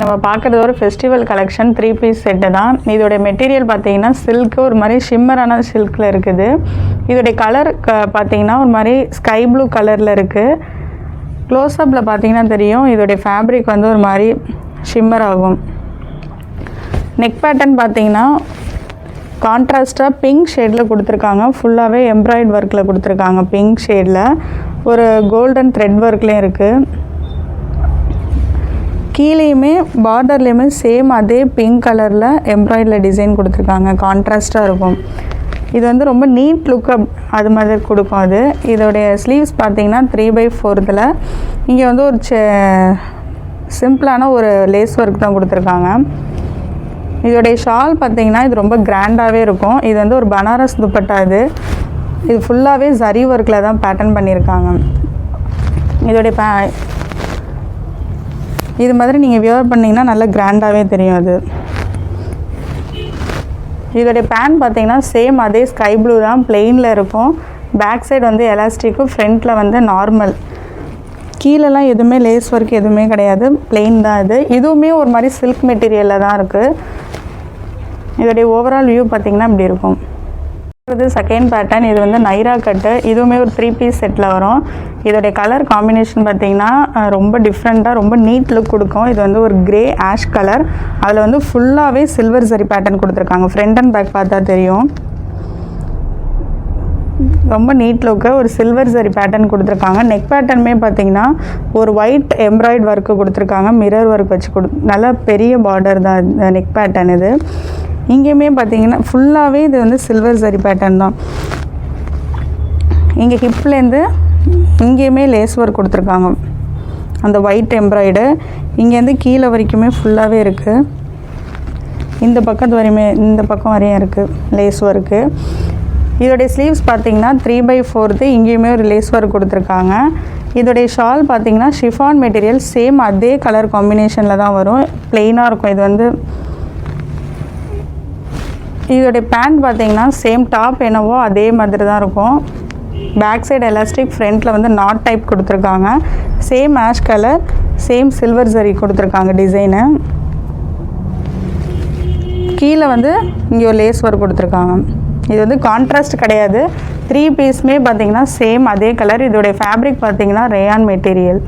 நம்ம பார்க்குறது ஒரு ஃபெஸ்டிவல் கலெக்ஷன் 3 பீஸ் செட்டு தான். இதோடைய மெட்டீரியல் பார்த்தீங்கன்னா சில்க்கு ஒரு மாதிரி ஷிம்மரான சில்கில் இருக்குது. இதோடைய கலர் பார்த்தீங்கன்னா ஒரு மாதிரி ஸ்கை ப்ளூ கலரில் இருக்குது. க்ளோஸ்அப்பில் பார்த்தீங்கன்னா தெரியும் இதோடைய ஃபேப்ரிக் வந்து ஒரு மாதிரி ஷிம்மர் ஆகும். நெக் பேட்டர்ன் பார்த்தீங்கன்னா கான்ட்ராஸ்ட்டாக பிங்க் ஷேடில் கொடுத்துருக்காங்க. ஃபுல்லாகவே எம்ப்ராய்ட் ஒர்க்கில் கொடுத்துருக்காங்க. பிங்க் ஷேடில் ஒரு கோல்டன் த்ரெட் ஒர்க்லேயும் இருக்குது. கீழேயுமே பார்டர்லேயுமே சேம் அதே பிங்க் கலரில் எம்ப்ராய்டில் டிசைன் கொடுத்துருக்காங்க. கான்ட்ராஸ்ட்டாக இருக்கும். இது வந்து ரொம்ப நீட் லுக் அது மாதிரி கொடுக்கும். அது இதோடைய ஸ்லீவ்ஸ் பார்த்தீங்கன்னா 3/4 இங்கே வந்து ஒரு சிம்பிளான ஒரு லேஸ் ஒர்க் தான் கொடுத்துருக்காங்க. இதோடைய ஷால் பார்த்தீங்கன்னா இது ரொம்ப கிராண்டாகவே இருக்கும். இது வந்து ஒரு பனாரஸ் துப்பட்டா. இது ஃபுல்லாகவே ஜரி ஒர்க்கில் தான் பேட்டர்ன் பண்ணியிருக்காங்க. இதோடைய இது மாதிரி நீங்கள் வியர் பண்ணிங்கன்னா நல்லா கிராண்டாகவே தெரியும். அது இதோடைய பேண்ட் பார்த்தீங்கன்னா சேம் அதே ஸ்கை ப்ளூ தான், பிளெயினில் இருக்கும். பேக் சைடு வந்து எலாஸ்டிக்கும், ஃப்ரண்ட்டில் வந்து நார்மல். கீழெல்லாம் எதுவுமே லேஸ் ஒர்க் எதுவுமே கிடையாது, பிளெயின் தான். இதுவுமே ஒரு மாதிரி சில்க் மெட்டீரியலில் தான் இருக்குது. இதோடைய ஓவரால் வியூ பார்த்திங்கன்னா இப்படி இருக்கும். இது செகண்ட் பேட்டர்ன். இது வந்து நைரா கட்டு. இதுவுமே ஒரு 3 பீஸ் செட்டில் வரும். இதோடைய கலர் காம்பினேஷன் பார்த்திங்கன்னா ரொம்ப டிஃப்ரெண்ட்டாக ரொம்ப நீட் லுக் கொடுக்கும். இது வந்து ஒரு கிரே ஆஷ் கலர். அதில் வந்து ஃபுல்லாகவே சில்வர் சரி பேட்டர்ன் கொடுத்துருக்காங்க. ஃப்ரண்ட் அண்ட் பேக் பார்த்தா தெரியும். ரொம்ப நீட் லுக்கு ஒரு சில்வர் சரி பேட்டர்ன் கொடுத்துருக்காங்க. நெக் பேட்டர்னுமே பார்த்தீங்கன்னா ஒரு ஒயிட் எம்ப்ராய்ட் ஒர்க்கு கொடுத்துருக்காங்க. மிரர் ஒர்க் வச்சு நல்லா பெரிய பார்டர் தான் நெக் பேட்டர்ன். இது இங்கேயுமே பார்த்தீங்கன்னா ஃபுல்லாகவே இது வந்து சில்வர் சரி பேட்டர்ன் தான். இங்கே ஹிப்லேருந்து இங்கேயுமே லேஸ் ஒர்க் கொடுத்துருக்காங்க. அந்த ஒயிட் எம்ப்ராய்டு இங்கேருந்து கீழே வரைக்குமே ஃபுல்லாகவே இருக்குது. இந்த பக்கம் வரையும் இருக்குது லேஸ் ஒர்க்கு. இதோடைய ஸ்லீவ்ஸ் பார்த்தீங்கன்னா 3/4 இங்கேயுமே ஒரு லேஸ் ஒர்க் கொடுத்துருக்காங்க. இதோடைய ஷால் பார்த்தீங்கன்னா ஷிஃபான் மெட்டீரியல் சேம் அதே கலர் காம்பினேஷனில் தான் வரும். பிளெயினாக இருக்கும். இது வந்து இதோடைய பேண்ட் பார்த்தீங்கன்னா சேம் டாப் என்னவோ அதே மாதிரி தான் இருக்கும். பேக் சைடு எலாஸ்டிக், ஃப்ரண்ட்டில் வந்து நாட் டைப் கொடுத்துருக்காங்க. Same ash colour, same silver zari கொடுத்துருக்காங்க டிசைனு. கீழே வந்து இங்கே ஒரு லேஸ் ஒர்க் கொடுத்துருக்காங்க. இது வந்து கான்ட்ராஸ்ட் கிடையாது. 3 பீஸுமே பார்த்தீங்கன்னா சேம் அதே கலர். இதோடைய ஃபேப்ரிக் பார்த்தீங்கன்னா ரேயான் மெட்டீரியல்.